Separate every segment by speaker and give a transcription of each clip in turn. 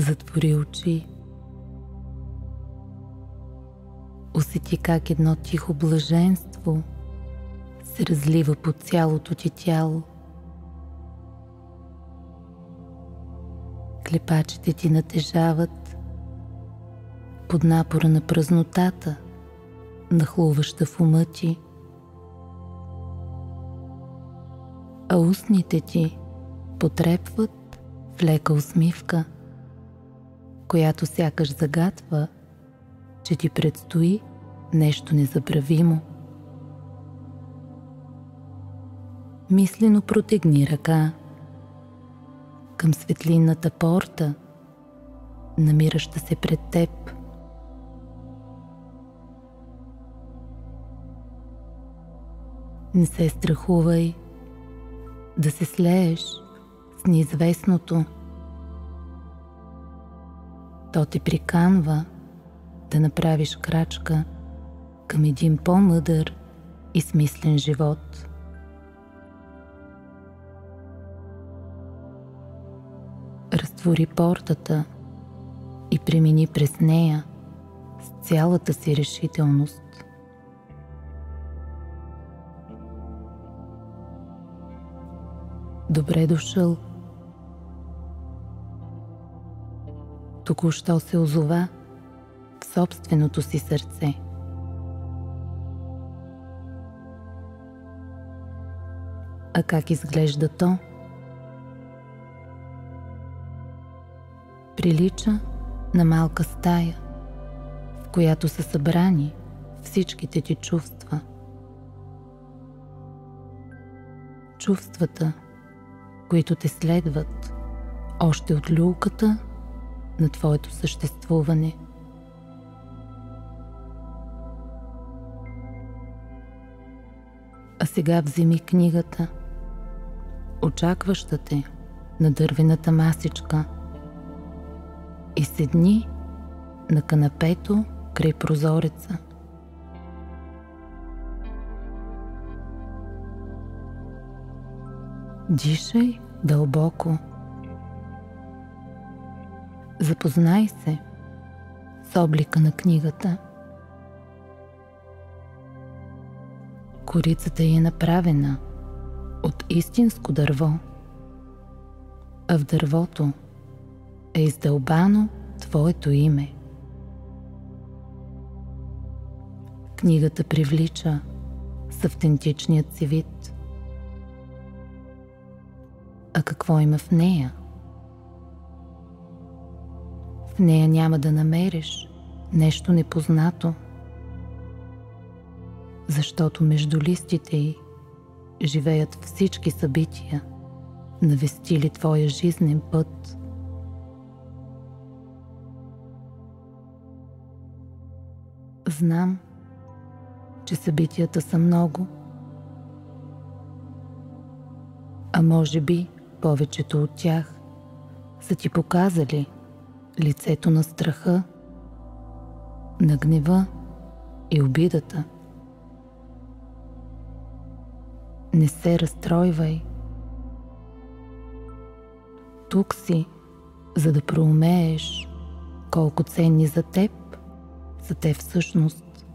Speaker 1: Затвори очи. Усети как едно тихо блаженство се разлива по цялото ти тяло. Клепачите ти натежават под напора на празнотата, нахлуваща в ума ти, а устните ти потрепват в лека усмивка, която сякаш загатва, че ти предстои нещо незабравимо. Мислено протегни ръка към светлинната порта, намираща се пред теб. Не се страхувай да се слееш с неизвестното. То те приканва да направиш крачка към един по-мъдър и смислен живот. Разтвори портата и премини през нея с цялата си решителност. Добре дошъл. Току-що се озова в собственото си сърце. А как изглежда то? Прилича на малка стая, в която са събрани всичките ти чувства. Чувствата, които те следват още от люлката на твоето съществуване. А сега вземи книгата, очакваща те на дървената масичка, и седни на канапето край прозореца. Дишай дълбоко. Запознай се с облика на книгата. Корицата ѝ е направена от истинско дърво, а в дървото е издълбано твоето име. Книгата привлича с автентичният си вид. А какво има в нея? В нея няма да намериш нещо непознато, защото между листите й живеят всички събития, навестили твоя жизнен път. Знам, че събитията са много, а може би повечето от тях са ти показали лицето на страха, на гнева и обидата. Не се разстройвай. Тук си, за да проумееш колко ценни за теб са те всъщност.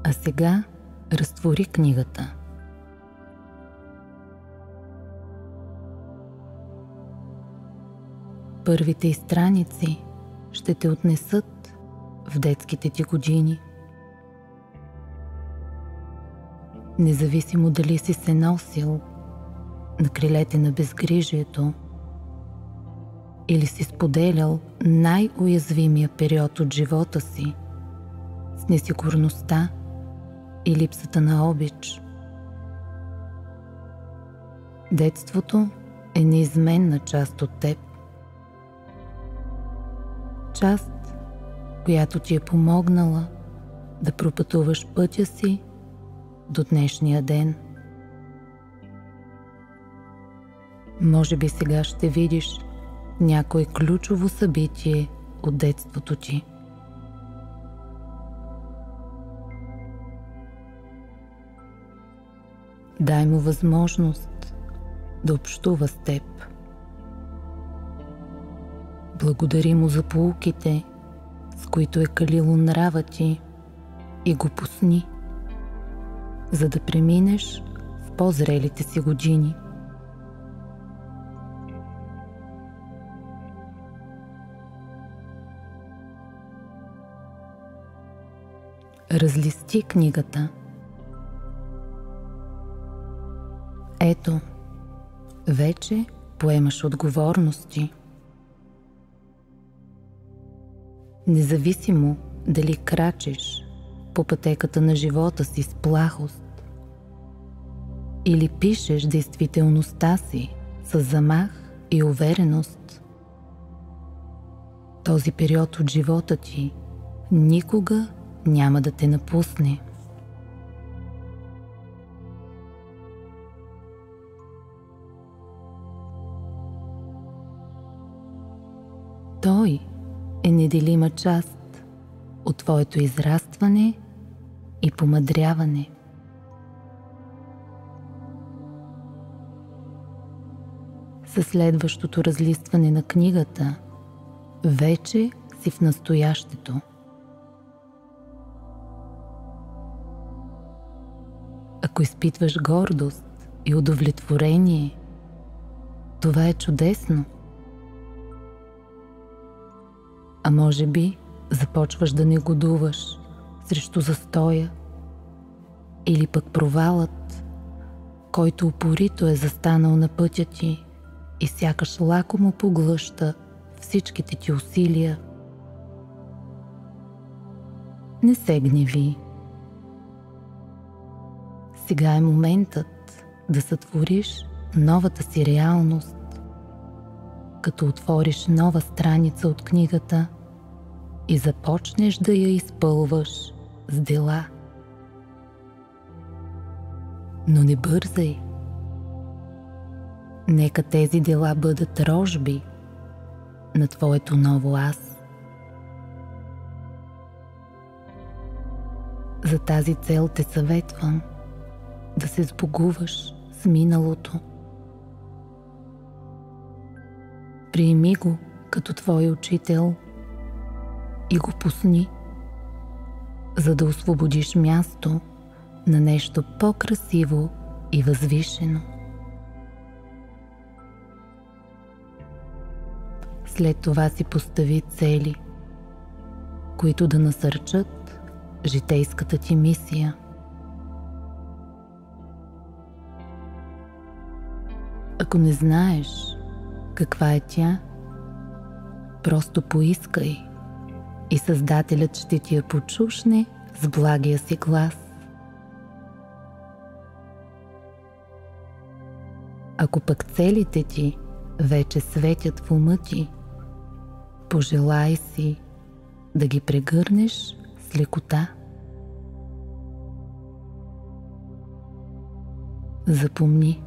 Speaker 1: А сега разтвори книгата. Първите й страници ще те отнесат в детските ти години. Независимо дали си се носил на крилете на безгрижието или си споделял най-уязвимия период от живота си с несигурността и липсата на обич. Детството е неизменна част от теб. Част, която ти е помогнала да пропътуваш пътя си до днешния ден. Може би сега ще видиш някое ключово събитие от детството ти. Дай му възможност да общува с теб. Благодари му за поуките, с които е калило нрава ти, и го пусни, за да преминеш в по-зрелите си години. Разлисти книгата. Ето, вече поемаш отговорности. Независимо дали крачиш по пътеката на живота си с плахост или пишеш действителността си с замах и увереност, този период от живота ти никога няма да те напусне. Той е неделима част от твоето израстване и помъдряване. Със следващото разлистване на книгата вече си в настоящето. Ако изпитваш гордост и удовлетворение, това е чудесно. А може би започваш да негодуваш срещу застоя или пък провалът, който упорито е застанал на пътя ти и сякаш лакомо поглъща всичките ти усилия. Не се гневи. Сега е моментът да сътвориш новата си реалност, като отвориш нова страница от книгата и започнеш да я изпълваш с дела. Но не бързай. Нека тези дела бъдат рожби на твоето ново аз. За тази цел те съветвам да се сбогуваш с миналото. Приеми го като твой учител и го пусни, за да освободиш място на нещо по-красиво и възвишено. След това си постави цели, които да насърчат житейската ти мисия. Ако не знаеш каква е тя, просто поискай и Създателят ще ти я почушне с благия си глас. Ако пък целите ти вече светят в ума ти, пожелай си да ги прегърнеш с лекота. Запомни,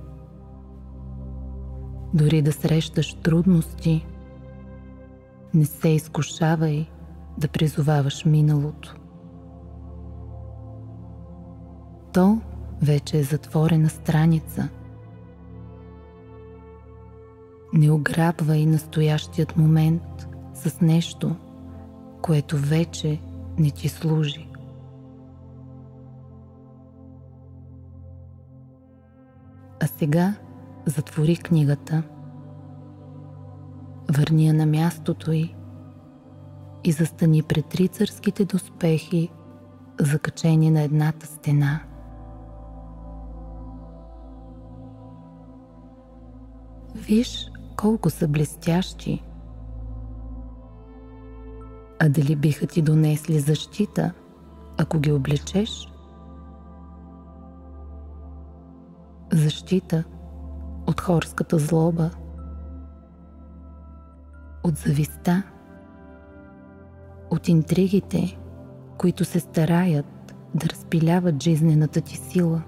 Speaker 1: дори да срещаш трудности, не се изкушавай да призоваваш миналото. То вече е затворена страница. Не ограбвай настоящият момент с нещо, което вече не ти служи. А сега затвори книгата, върни я на мястото й и застани пред рицарските доспехи, закачени на едната стена. Виж колко са блестящи. А дали биха ти донесли защита, ако ги облечеш? Защита от хорската злоба, от зависта, от интригите, които се стараят да разпиляват жизнената ти сила,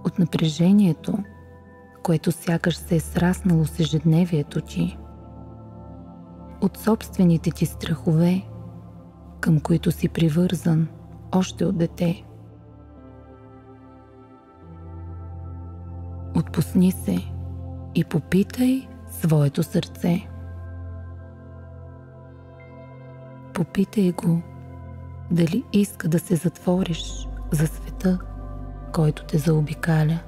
Speaker 1: от напрежението, което сякаш се е сраснало с ежедневието ти, от собствените ти страхове, към които си привързан още от дете. Отпусни се и попитай своето сърце. Попитай го дали иска да се затвориш за света, който те заобикаля.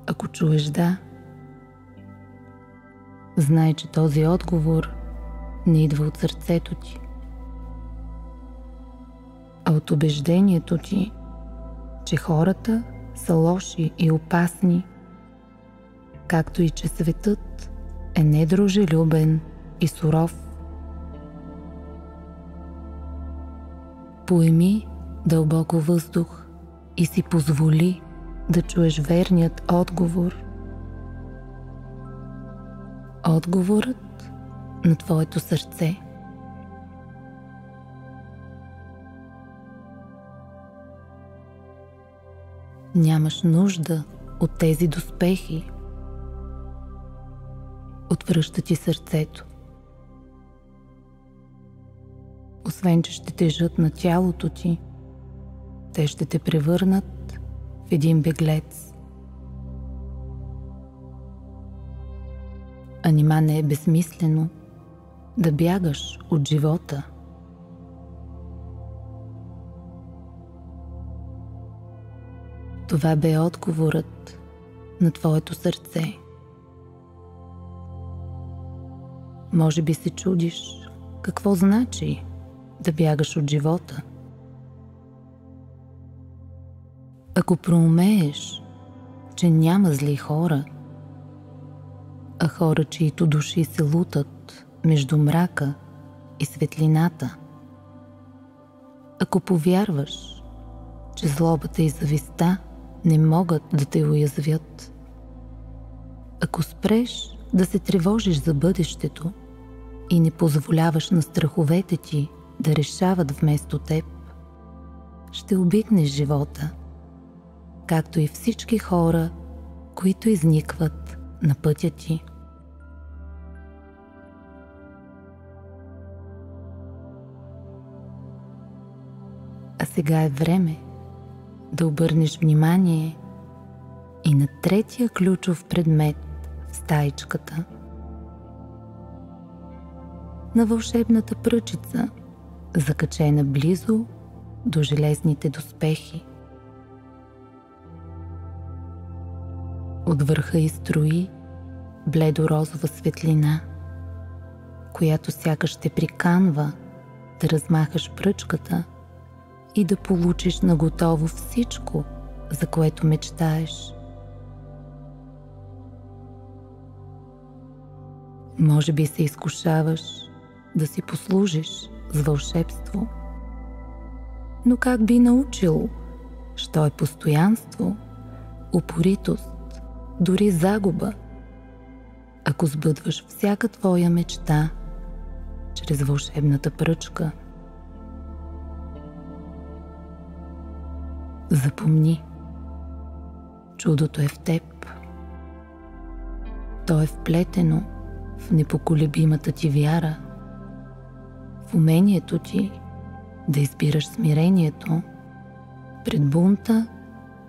Speaker 1: Ако чуеш да, знай, че този отговор не идва от сърцето ти, а от убеждението ти, че хората са лоши и опасни, както и че светът е недружелюбен и суров. Поеми дълбоко въздух и си позволи да чуеш верният отговор. Отговорът на твоето сърце. Нямаш нужда от тези доспехи. Отвръща ти сърцето. Освен че ще тежат на тялото ти, те ще те превърнат в един беглец. А нима не е безсмислено да бягаш от живота? Това бе отговорът на твоето сърце. Може би се чудиш какво значи да бягаш от живота. Ако проумееш, че няма зли хора, а хора, чието души се лутат между мрака и светлината, ако повярваш, че злобата и завистта не могат да те уязвят, ако спреш да се тревожиш за бъдещето и не позволяваш на страховете ти да решават вместо теб, ще обикнеш живота, както и всички хора, които изникват на пътя ти. А сега е време да обърнеш внимание и на третия ключов предмет в стаичката. На вълшебната пръчица, закачена близо до железните доспехи. От върха й струи бледо-розова светлина, която сякаш те приканва да размахаш пръчката и да получиш наготово всичко, за което мечтаеш. Може би се изкушаваш да си послужиш с вълшебство, но как би научил, що е постоянство, упоритост, дори загуба, ако сбъдваш всяка твоя мечта чрез вълшебната пръчка? Запомни, чудото е в теб. То е вплетено в непоколебимата ти вяра, в умението ти да избираш смирението пред бунта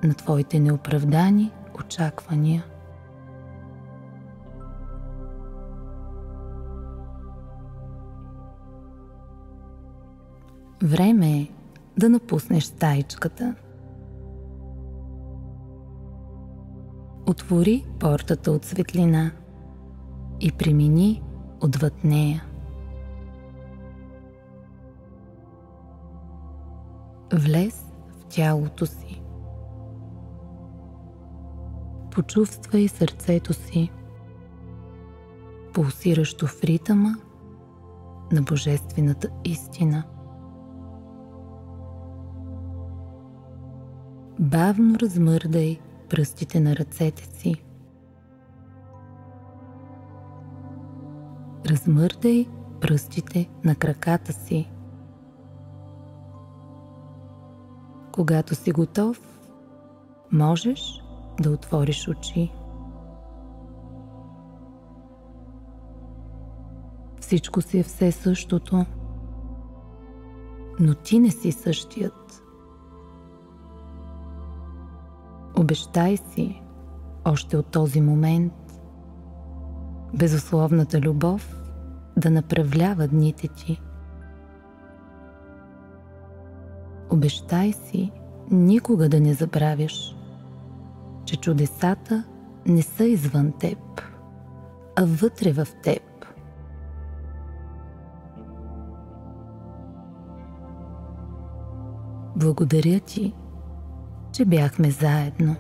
Speaker 1: на твоите неоправдани очаквания. Време е да напуснеш стаичката. Отвори портата от светлина и премини отвъд нея. Влез в тялото си. Почувствай сърцето си, пулсиращо в ритъма на божествената истина. Бавно размърдай пръстите на ръцете си. Размърдай пръстите на краката си. Когато си готов, можеш да отвориш очи. Всичко си е все същото, но ти не си същият. Обещай си още от този момент, безусловната любов да направлява дните ти. Обещай си никога да не забравяш, че чудесата не са извън теб, а вътре в теб. Благодаря ти, че бяхме заедно.